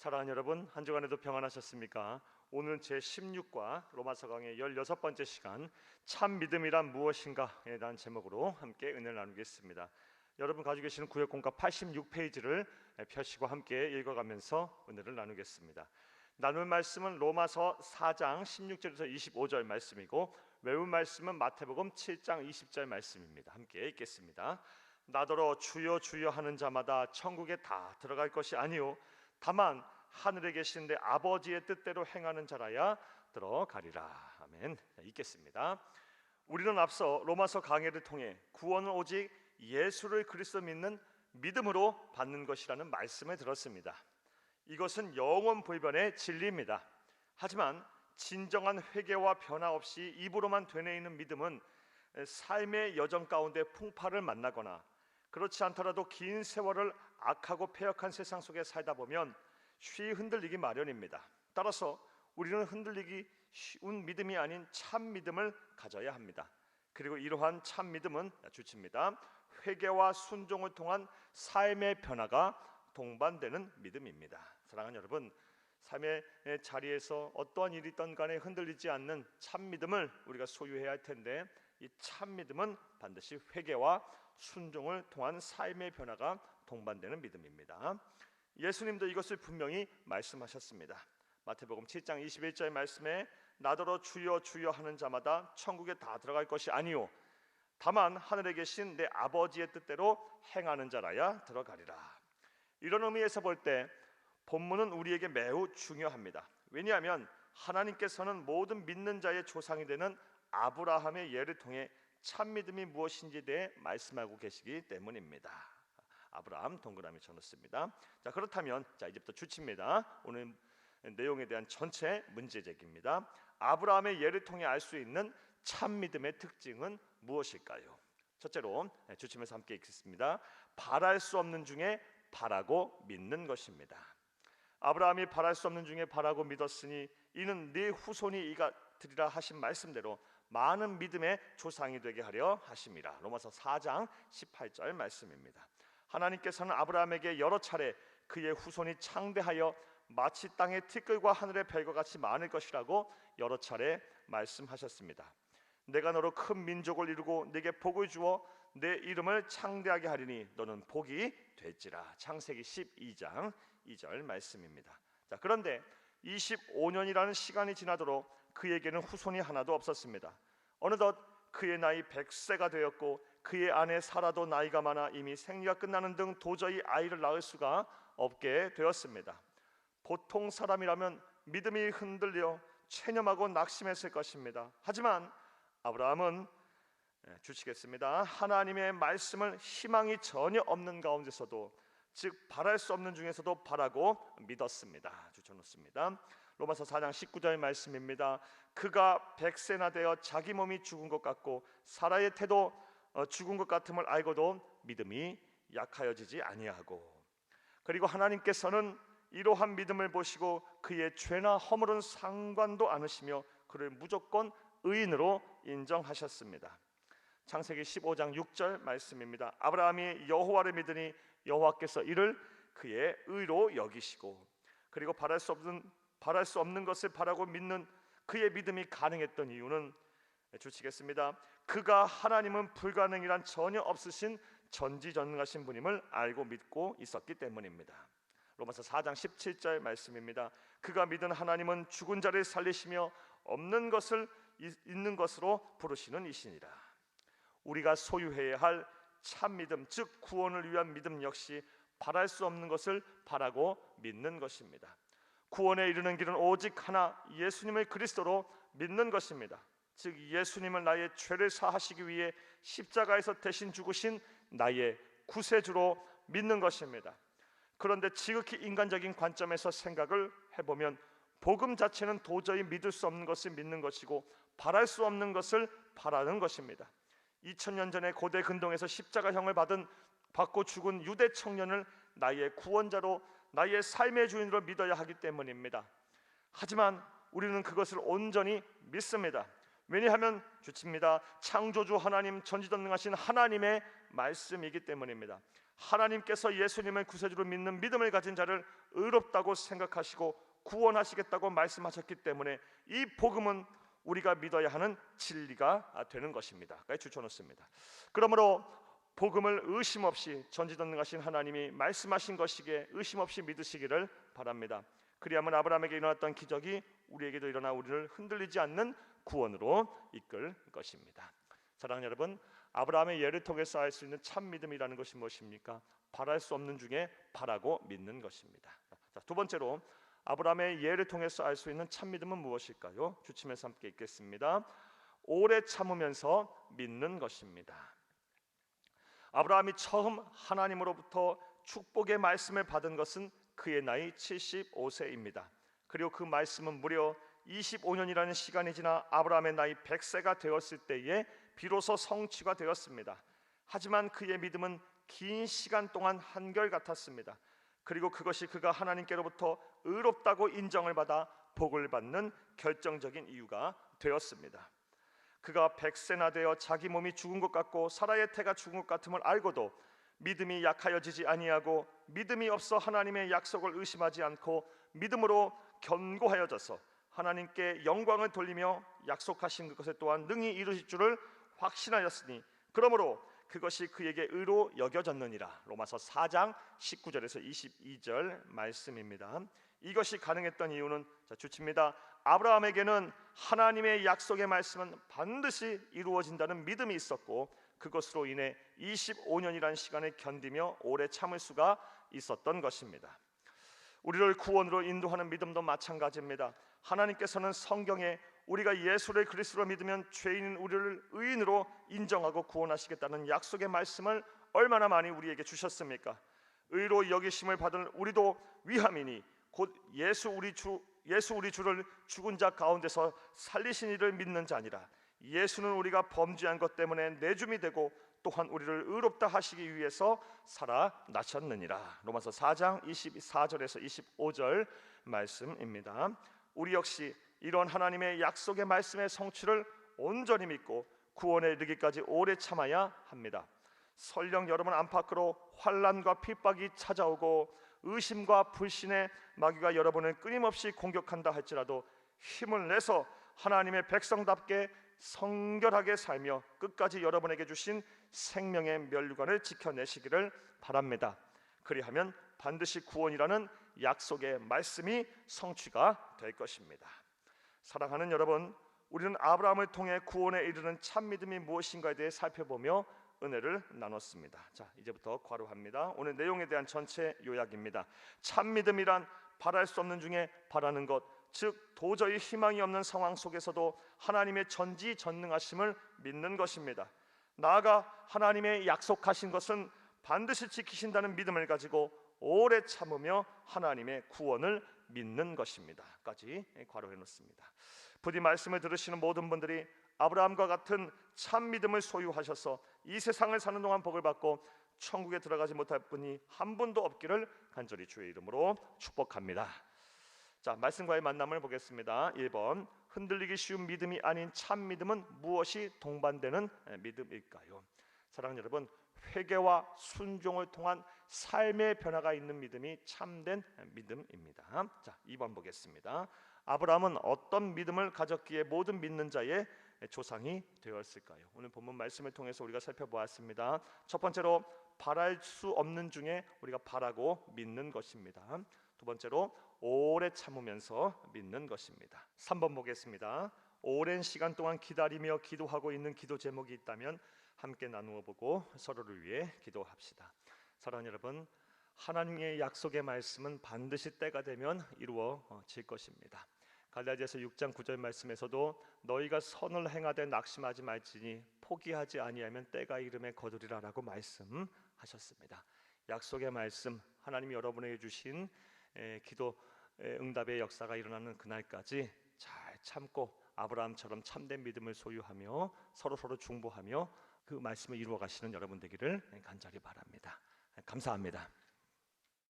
사랑하는 여러분, 한 주간에도 평안하셨습니까? 오늘 제16과 로마서 강의 16번째 시간 참 믿음이란 무엇인가에 대한 제목으로 함께 은혜를 나누겠습니다. 여러분 가지고 계시는 구역공과 86페이지를 펴시고 함께 읽어가면서 은혜를 나누겠습니다. 나눌 말씀은 로마서 4장 16절에서 25절 말씀이고 외운 말씀은 마태복음 7장 20절 말씀입니다. 함께 읽겠습니다. 나더러 주여 주여 하는 자마다 천국에 다 들어갈 것이 아니요 다만 하늘에 계신 내 아버지의 뜻대로 행하는 자라야 들어가리라. 아멘. 읽겠습니다. 우리는 앞서 로마서 강해를 통해 구원은 오직 예수를 그리스도 믿는 믿음으로 받는 것이라는 말씀을 들었습니다. 이것은 영원 불변의 진리입니다. 하지만 진정한 회개와 변화 없이 입으로만 되뇌이는 믿음은 삶의 여정 가운데 풍파를 만나거나 그렇지 않더라도 긴 세월을 악하고 패역한 세상 속에 살다 보면 쉬이 흔들리기 마련입니다. 따라서 우리는 흔들리기 쉬운 믿음이 아닌 참 믿음을 가져야 합니다. 그리고 이러한 참 믿음은 주칩니다. 회개와 순종을 통한 삶의 변화가 동반되는 믿음입니다. 사랑하는 여러분, 삶의 자리에서 어떠한 일이 있던 간에 흔들리지 않는 참 믿음을 우리가 소유해야 할 텐데, 이 참 믿음은 반드시 회개와 순종을 통한 삶의 변화가 동반되는 믿음입니다. 예수님도 이것을 분명히 말씀하셨습니다. 마태복음 7장 21절 말씀에 나더러 주여 주여 하는 자마다 천국에 다 들어갈 것이 아니요 다만 하늘에 계신 내 아버지의 뜻대로 행하는 자라야 들어가리라. 이런 의미에서 볼 때 본문은 우리에게 매우 중요합니다. 왜냐하면 하나님께서는 모든 믿는 자의 조상이 되는 아브라함의 예를 통해 참 믿음이 무엇인지에 대해 말씀하고 계시기 때문입니다. 아브라함 동그라미 쳐놓습니다. 자, 그렇다면 이제부터 주칩니다. 오늘 내용에 대한 전체 문제 제기입니다. 아브라함의 예를 통해 알 수 있는 참 믿음의 특징은 무엇일까요? 첫째로 주침에서 함께 읽겠습니다. 바랄 수 없는 중에 바라고 믿는 것입니다. 아브라함이 바랄 수 없는 중에 바라고 믿었으니 이는 네 후손이 이같으리라 하신 말씀대로 많은 믿음의 조상이 되게 하려 하심이라. 로마서 4장 18절 말씀입니다. 하나님께서는 아브라함에게 여러 차례 그의 후손이 창대하여 마치 땅의 티끌과 하늘의 별과 같이 많을 것이라고 여러 차례 말씀하셨습니다. 내가 너로 큰 민족을 이루고 내게 복을 주어 내 이름을 창대하게 하리니 너는 복이 될지라. 창세기 12장 2절 말씀입니다. 자, 그런데 25년이라는 시간이 지나도록 그에게는 후손이 하나도 없었습니다. 어느덧 그의 나이 100세가 되었고 그의 아내 사라도 나이가 많아 이미 생리가 끝나는 등 도저히 아이를 낳을 수가 없게 되었습니다. 보통 사람이라면 믿음이 흔들려 체념하고 낙심했을 것입니다. 하지만 아브라함은 주시겠습니다. 하나님의 말씀을 희망이 전혀 없는 가운데서도, 즉 바랄 수 없는 중에서도 바라고 믿었습니다. 주쳐놓습니다. 로마서 4장 19절 말씀입니다. 그가 100세나 되어 자기 몸이 죽은 것 같고 사라의 태도 죽은 것 같음을 알고도 믿음이 약하여지지 아니하고, 그리고 하나님께서는 이러한 믿음을 보시고 그의 죄나 허물은 상관도 않으시며 그를 무조건 의인으로 인정하셨습니다. 창세기 15장 6절 말씀입니다. 아브라함이 여호와를 믿으니 여호와께서 이를 그의 의로 여기시고, 그리고 바랄 수 없는 것을 바라고 믿는 그의 믿음이 가능했던 이유는 주시겠습니다. 그가 하나님은 불가능이란 전혀 없으신 전지전능하신 분임을 알고 믿고 있었기 때문입니다. 로마서 4장 17절 말씀입니다. 그가 믿은 하나님은 죽은 자를 살리시며 없는 것을 있는 것으로 부르시는 이시니라. 우리가 소유해야 할 참 믿음, 즉 구원을 위한 믿음 역시 바랄 수 없는 것을 바라고 믿는 것입니다. 구원에 이르는 길은 오직 하나, 예수님을 그리스도로 믿는 것입니다. 즉 예수님을 나의 죄를 사하시기 위해 십자가에서 대신 죽으신 나의 구세주로 믿는 것입니다. 그런데 지극히 인간적인 관점에서 생각을 해보면 복음 자체는 도저히 믿을 수 없는 것을 믿는 것이고 바랄 수 없는 것을 바라는 것입니다. 2000년 전에 고대 근동에서 십자가형을 받고 죽은 유대 청년을 나의 구원자로, 나의 삶의 주인으로 믿어야 하기 때문입니다. 하지만 우리는 그것을 온전히 믿습니다. 왜냐하면 주칩니다. 창조주 하나님, 전지전능하신 하나님의 말씀이기 때문입니다. 하나님께서 예수님을 구세주로 믿는 믿음을 가진 자를 의롭다고 생각하시고 구원하시겠다고 말씀하셨기 때문에 이 복음은 우리가 믿어야 하는 진리가 되는 것입니다. 까지 추천했습니다. 그러므로 복음을 의심 없이 전지전능하신 하나님이 말씀하신 것이기에 의심 없이 믿으시기를 바랍니다. 그리하면 아브라함에게 일어났던 기적이 우리에게도 일어나 우리를 흔들리지 않는 구원으로 이끌 것입니다. 사랑하는 여러분, 아브라함의 예를 통해서 알 수 있는 참 믿음이라는 것이 무엇입니까? 바랄 수 없는 중에 바라고 믿는 것입니다. 자, 두 번째로 아브라함의 예를 통해서 알 수 있는 참 믿음은 무엇일까요? 주침에서 함께 읽겠습니다. 오래 참으면서 믿는 것입니다. 아브라함이 처음 하나님으로부터 축복의 말씀을 받은 것은 그의 나이 75세입니다. 그리고 그 말씀은 무려 25년이라는 시간이 지나 아브라함의 나이 100세가 되었을 때에 비로소 성취가 되었습니다. 하지만 그의 믿음은 긴 시간 동안 한결같았습니다. 그리고 그것이 그가 하나님께로부터 의롭다고 인정을 받아 복을 받는 결정적인 이유가 되었습니다. 그가 100세나 되어 자기 몸이 죽은 것 같고 사라의 태가 죽은 것 같음을 알고도 믿음이 약하여지지 아니하고 믿음이 없어 하나님의 약속을 의심하지 않고 믿음으로 견고하여져서 하나님께 영광을 돌리며 약속하신 그것에 또한 능히 이루실 줄을 확신하였으니 그러므로 그것이 그에게 의로 여겨졌느니라. 로마서 4장 19절에서 22절 말씀입니다. 이것이 가능했던 이유는 주칩니다. 아브라함에게는 하나님의 약속의 말씀은 반드시 이루어진다는 믿음이 있었고 그것으로 인해 25년이라는 시간을 견디며 오래 참을 수가 있었던 것입니다. 우리를 구원으로 인도하는 믿음도 마찬가지입니다. 하나님께서는 성경에 우리가 예수를 그리스도로 믿으면 죄인인 우리를 의인으로 인정하고 구원하시겠다는 약속의 말씀을 얼마나 많이 우리에게 주셨습니까? 의로 여기심을 받은 우리도 위함이니 곧 예수 우리 주를 죽은 자 가운데서 살리신 이를 믿는 자니라. 예수는 우리가 범죄한 것 때문에 내줌이 되고 또한 우리를 의롭다 하시기 위해서 살아나셨느니라. 로마서 4장 24절에서 25절 말씀입니다. 우리 역시 이런 하나님의 약속의 말씀의 성취를 온전히 믿고 구원에 이르기까지 오래 참아야 합니다. 설령 여러분 안팎으로 환난과 핍박이 찾아오고 의심과 불신의 마귀가 여러분을 끊임없이 공격한다 할지라도 힘을 내서 하나님의 백성답게 성결하게 살며 끝까지 여러분에게 주신 생명의 면류관을 지켜내시기를 바랍니다. 그리하면 반드시 구원이라는 약속의 말씀이 성취가 될 것입니다. 사랑하는 여러분, 우리는 아브라함을 통해 구원에 이르는 참 믿음이 무엇인가에 대해 살펴보며 은혜를 나눴습니다. 자, 이제부터 괄호합니다. 오늘 내용에 대한 전체 요약입니다. 참 믿음이란 바랄 수 없는 중에 바라는 것, 즉 도저히 희망이 없는 상황 속에서도 하나님의 전지전능하심을 믿는 것입니다. 나아가 하나님의 약속하신 것은 반드시 지키신다는 믿음을 가지고 오래 참으며 하나님의 구원을 믿는 것입니다. 까지 괄호해 놓습니다. 부디 말씀을 들으시는 모든 분들이 아브라함과 같은 참 믿음을 소유하셔서 이 세상을 사는 동안 복을 받고 천국에 들어가지 못할 분이 한 분도 없기를 간절히 주의 이름으로 축복합니다. 자, 말씀과의 만남을 보겠습니다. 1번, 흔들리기 쉬운 믿음이 아닌 참 믿음은 무엇이 동반되는 믿음일까요? 사랑하는 여러분, 회개와 순종을 통한 삶의 변화가 있는 믿음이 참된 믿음입니다. 자, 2번 보겠습니다. 아브라함은 어떤 믿음을 가졌기에 모든 믿는 자의 조상이 되었을까요? 오늘 본문 말씀을 통해서 우리가 살펴보았습니다. 첫 번째로 바랄 수 없는 중에 우리가 바라고 믿는 것입니다. 두 번째로 오래 참으면서 믿는 것입니다. 3번 보겠습니다. 오랜 시간 동안 기다리며 기도하고 있는 기도 제목이 있다면 함께 나누어 보고 서로를 위해 기도합시다. 사랑하는 여러분, 하나님의 약속의 말씀은 반드시 때가 되면 이루어질 것입니다. 갈라디아서 6장 9절 말씀에서도 너희가 선을 행하되 낙심하지 말지니 포기하지 아니하면 때가 이름에 거두리라라고 말씀하셨습니다. 약속의 말씀, 하나님이 여러분에게 주신 기도 응답의 역사가 일어나는 그날까지 잘 참고 아브라함처럼 참된 믿음을 소유하며 서로 중보하며 그 말씀을 이루어 가시는 여러분 되기를 간절히 바랍니다. 감사합니다.